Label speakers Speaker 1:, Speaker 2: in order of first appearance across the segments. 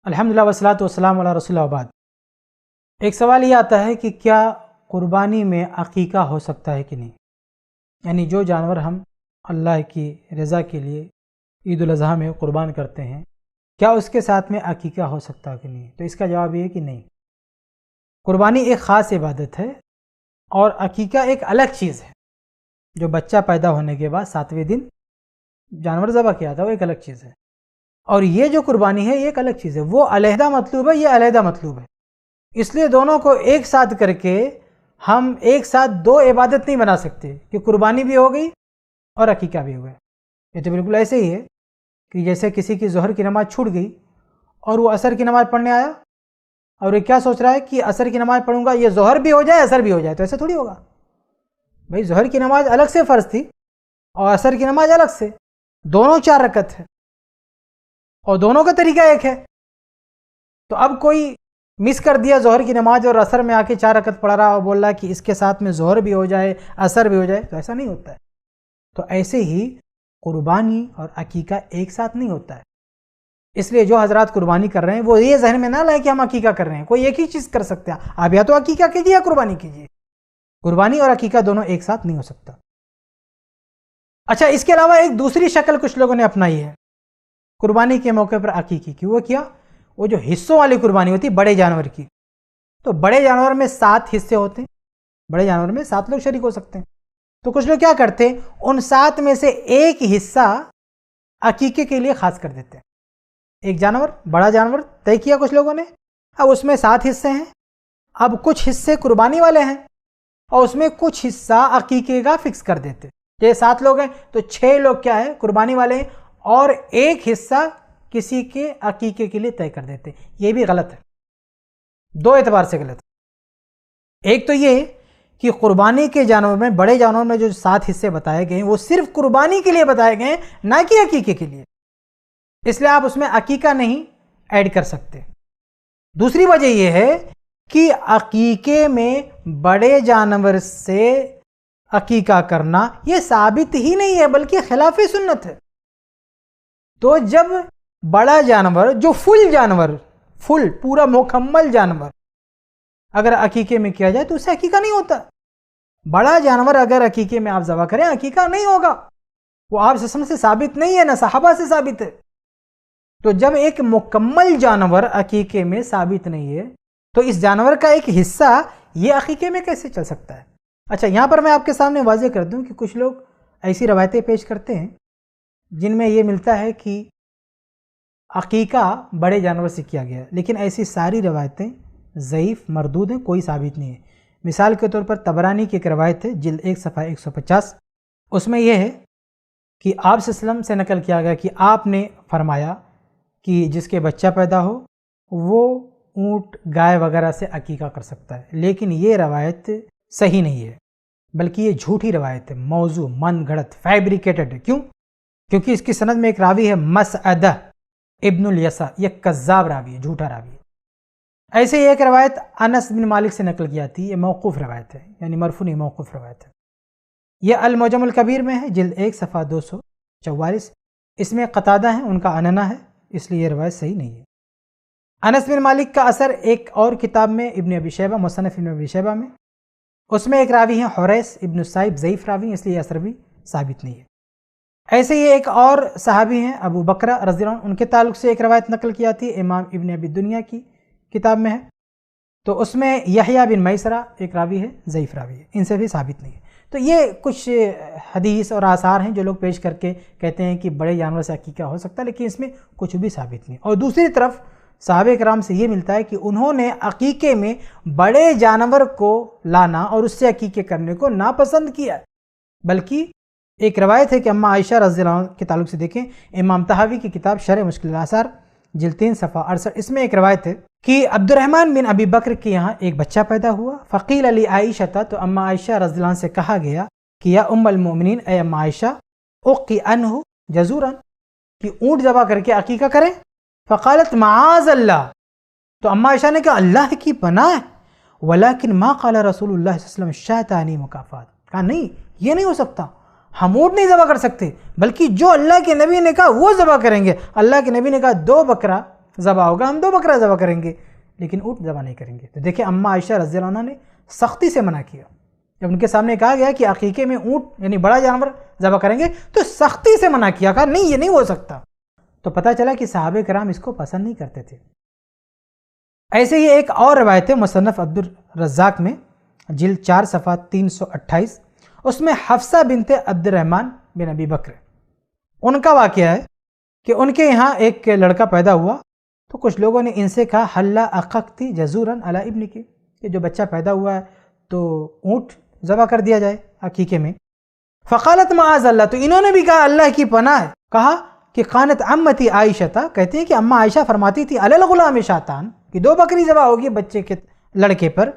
Speaker 1: الحمدللہ والصلاۃ والسلام علی رسول اللہ بعد۔ ایک سوال یہ آتا ہے کہ کیا قربانی میں عقیقہ ہو سکتا ہے کہ نہیں، یعنی جو جانور ہم اللہ کی رضا کے لیے عید الاضحیٰ میں قربان کرتے ہیں کیا اس کے ساتھ میں عقیقہ ہو سکتا ہے کہ نہیں؟ تو اس کا جواب یہ ہے کہ نہیں۔ قربانی ایک خاص عبادت ہے اور عقیقہ ایک الگ چیز ہے۔ جو بچہ پیدا ہونے کے بعد 7ویں دن جانور ذبح کیا تھا وہ ایک الگ چیز ہے، اور یہ جو قربانی ہے یہ ایک الگ چیز ہے، وہ علیحدہ مطلوب ہے، یہ علیحدہ مطلوب ہے۔ اس لیے دونوں کو ایک ساتھ کر کے ہم ایک ساتھ دو عبادت نہیں بنا سکتے کہ قربانی بھی ہو گئی اور عقیقہ بھی ہو گیا۔ یہ تو بالکل ایسے ہی ہے کہ جیسے کسی کی ظہر کی نماز چھوٹ گئی اور وہ عصر کی نماز پڑھنے آیا اور یہ کیا سوچ رہا ہے کہ عصر کی نماز پڑھوں گا، یہ ظہر بھی ہو جائے عصر بھی ہو جائے، تو ایسا تھوڑی ہوگا۔ بھائی ظہر کی نماز الگ سے فرض تھی اور عصر کی نماز الگ سے، دونوں 4 رکعت ہے اور دونوں کا طریقہ ایک ہے۔ تو اب کوئی مس کر دیا ظہر کی نماز اور عصر میں آ کے 4 رکعت پڑھ رہا اور بول رہا کہ اس کے ساتھ میں ظہر بھی ہو جائے عصر بھی ہو جائے، تو ایسا نہیں ہوتا ہے۔ تو ایسے ہی قربانی اور عقیقہ ایک ساتھ نہیں ہوتا ہے۔ اس لیے جو حضرات قربانی کر رہے ہیں وہ یہ ذہن میں نہ لائے کہ ہم عقیقہ کر رہے ہیں، کوئی ایک ہی چیز کر سکتے ہیں، آپ یا تو عقیقہ کیجیے یا قربانی کیجیے۔ قربانی اور عقیقہ دونوں ایک ساتھ نہیں ہو سکتا۔ اچھا، اس کے علاوہ ایک دوسری شکل کچھ لوگوں نے اپنائی ہے قربانی کے موقع پر عقیقے کی۔ وہ کیا؟ وہ جو حصوں والی قربانی ہوتی بڑے جانور کی، تو بڑے جانور میں 7 حصے ہوتے ہیں، بڑے جانور میں 7 لوگ شریک ہو سکتے ہیں۔ تو کچھ لوگ کیا کرتے ہیں، ان 7 میں سے ایک حصہ عقیقے کے لیے خاص کر دیتے ہیں۔ ایک جانور، بڑا جانور طے کیا کچھ لوگوں نے، اب اس میں 7 حصے ہیں، اب کچھ حصے قربانی والے ہیں اور اس میں کچھ حصہ عقیقے کا فکس کر دیتے۔ یہ 7 لوگ ہیں تو 6 لوگ کیا ہے قربانی والے ہیں اور ایک حصہ کسی کے عقیقے کے لیے طے کر دیتے۔ یہ بھی غلط ہے، 2 اعتبار سے غلط ہے۔ ایک تو یہ کہ قربانی کے جانور میں، بڑے جانور میں جو 7 حصے بتائے گئے ہیں وہ صرف قربانی کے لیے بتائے گئے ہیں، نہ کہ عقیقے کے لیے، اس لیے آپ اس میں عقیقہ نہیں ایڈ کر سکتے۔ دوسری وجہ یہ ہے کہ عقیقے میں بڑے جانور سے عقیقہ کرنا یہ ثابت ہی نہیں ہے بلکہ خلاف سنت ہے۔ تو جب بڑا جانور جو فل جانور، فل پورا مکمل جانور اگر عقیقے میں کیا جائے تو اسے عقیقہ نہیں ہوتا۔ بڑا جانور اگر عقیقے میں آپ ذبح کریں عقیقہ نہیں ہوگا، وہ آپ سے ثابت نہیں ہے، نہ صحابہ سے ثابت ہے۔ تو جب ایک مکمل جانور عقیقے میں ثابت نہیں ہے تو اس جانور کا ایک حصہ یہ عقیقے میں کیسے چل سکتا ہے؟ اچھا، یہاں پر میں آپ کے سامنے واضح کر دوں کہ کچھ لوگ ایسی روایتیں پیش کرتے ہیں جن میں یہ ملتا ہے کہ عقیقہ بڑے جانور سے کیا گیا، لیکن ایسی ساری روایتیں ضعیف، مردود ہیں، کوئی ثابت نہیں ہے۔ مثال کے طور پر طبرانی کی ایک روایت ہے، جلد 1 صفحہ 150، اس میں یہ ہے کہ آپ صلی اللہ علیہ وسلم سے نقل کیا گیا کہ آپ نے فرمایا کہ جس کے بچہ پیدا ہو وہ اونٹ، گائے وغیرہ سے عقیقہ کر سکتا ہے، لیکن یہ روایت صحیح نہیں ہے، بلکہ یہ جھوٹی روایت ہے، موضوع، من گھڑت، فیبریکیٹڈ ہے۔ کیوں؟ کیونکہ اس کی سند میں ایک راوی ہے مسعدہ ابن الیسع، یہ کذاب راوی ہے، جھوٹا راوی ہے۔ ایسے ہی ایک روایت انس بن مالک سے نقل کی جاتی ہے، یہ موقوف روایت ہے، یعنی مرفوع نہیں، موقوف روایت ہے۔ یہ المعجم الکبیر میں ہے، جلد 1 صفحہ 244، اس میں قتادہ ہیں، ان کا عنعنہ ہے، اس لیے یہ روایت صحیح نہیں ہے۔ انس بن مالک کا اثر ایک اور کتاب میں ابن ابی شیبہ، مصنف ابن ابی شیبہ میں، اس میں ایک راوی ہیں حریث ابن السائب، ضعیف راوی، اس لیے اثر بھی ثابت نہیں ہے۔ ایسے ہی ایک اور صحابی ہیں ابو بکرہ رضی اللہ عنہ، ان کے تعلق سے ایک روایت نقل کی جاتی ہے، امام ابن ابی دنیا کی کتاب میں ہے، تو اس میں یحییٰ بن میسرہ ایک راوی ہے، ضعیف راوی ہے، ان سے بھی ثابت نہیں ہے۔ تو یہ کچھ حدیث اور آثار ہیں جو لوگ پیش کر کے کہتے ہیں کہ بڑے جانور سے عقیقہ ہو سکتا ہے، لیکن اس میں کچھ بھی ثابت نہیں۔ اور دوسری طرف صحابہ کرام سے یہ ملتا ہے کہ انہوں نے عقیقے میں بڑے جانور کو لانا اور اس سے عقیقے کرنے کو ناپسند کیا، بلکہ ایک روایت ہے کہ اماں عائشہ رضی اللہ عنہ کے تعلق سے دیکھیں، امام طحاوی کی کتاب شرح مشکل الاثار، جلد 3 صفحہ 68، اس میں ایک روایت ہے کہ عبد الرحمن بن ابی بکر کے یہاں ایک بچہ پیدا ہوا، فقیل علی عائشہ، تو اماں عائشہ رضی اللہ عنہ سے کہا گیا کہ یا ام المؤمنین، اے اماں عائشہ، اقی عنہ جزورا، کہ اونٹ ذبح کر کے عقیقہ کریں؟ فقالت معاذ اللہ، تو اماں عائشہ نے کہا اللہ کی پناہ، ولیکن ما قال رسول اللہ صلی اللہ علیہ وسلم شاتانی مکافات، کہا نہیں یہ نہیں ہو سکتا، ہم اونٹ نہیں ذبح کر سکتے، بلکہ جو اللہ کے نبی نے کہا وہ ذبح کریں گے۔ اللہ کے نبی نے کہا 2 بکرا ذبح ہوگا ہم 2 بکرا ذبح کریں گے لیکن اونٹ ذبح نہیں کریں گے۔ تو دیکھیں اماں عائشہ رضی اللہ عنہ نے سختی سے منع کیا، جب ان کے سامنے کہا گیا کہ عقیقے میں اونٹ یعنی بڑا جانور ذبح کریں گے تو سختی سے منع کیا، کہا نہیں یہ نہیں ہو سکتا۔ تو پتہ چلا کہ صحابہ کرام اس کو پسند نہیں کرتے تھے۔ ایسے ہی ایک اور روایت ہے مصنف عبد الرزاق میں جلد 4 صفحہ 328، اس میں حفصہ بنت عبد الرحمن بن ابی بکر ان کا واقعہ ہے کہ ان کے یہاں ایک لڑکا پیدا ہوا تو کچھ لوگوں نے ان سے کہا حلا عققتی جزوراً علی ابن کی، کہ جو بچہ پیدا ہوا ہے تو اونٹ ذبح کر دیا جائے عقیقے میں۔ فقالت معاذ اللہ، تو انہوں نے بھی کہا اللہ کی پناہ ہے، کہا کہ قانت عمتی عائشہ، کہتی ہیں کہ اماں عائشہ فرماتی تھی علی الغلام شاتان، کہ 2 بکری ذبح ہوگی بچے کے لڑکے پر،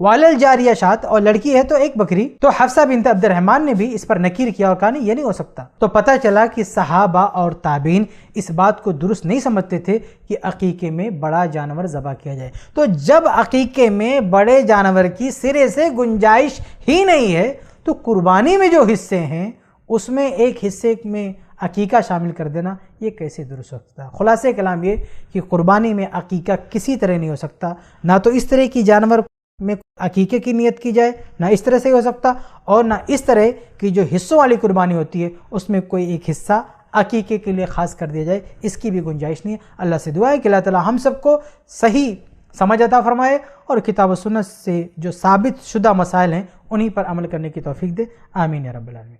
Speaker 1: وعلی الجاریہ شات، اور لڑکی ہے تو 1 بکری۔ تو حفصہ بنت عبد الرحمن نے بھی اس پر نکیر کیا اور کہا نہیں یہ نہیں ہو سکتا۔ تو پتہ چلا کہ صحابہ اور تابعین اس بات کو درست نہیں سمجھتے تھے کہ عقیقے میں بڑا جانور ذبح کیا جائے۔ تو جب عقیقے میں بڑے جانور کی سرے سے گنجائش ہی نہیں ہے تو قربانی میں جو حصے ہیں اس میں ایک حصے میں عقیقہ شامل کر دینا یہ کیسے درست ہو سکتا ہے؟ خلاصہ کلام یہ کہ قربانی میں عقیقہ کسی طرح نہیں ہو سکتا، نہ تو اس طرح کی جانور میں عقیقے کی نیت کی جائے، نہ اس طرح سے ہو سکتا، اور نہ اس طرح کی جو حصوں والی قربانی ہوتی ہے اس میں کوئی ایک حصہ عقیقے کے لیے خاص کر دیا جائے، اس کی بھی گنجائش نہیں ہے۔ اللہ سے دعا ہے کہ اللہ تعالی ہم سب کو صحیح سمجھ عطا فرمائے اور کتاب و سنت سے جو ثابت شدہ مسائل ہیں انہی پر عمل کرنے کی توفیق دے، آمین یا رب العالمین۔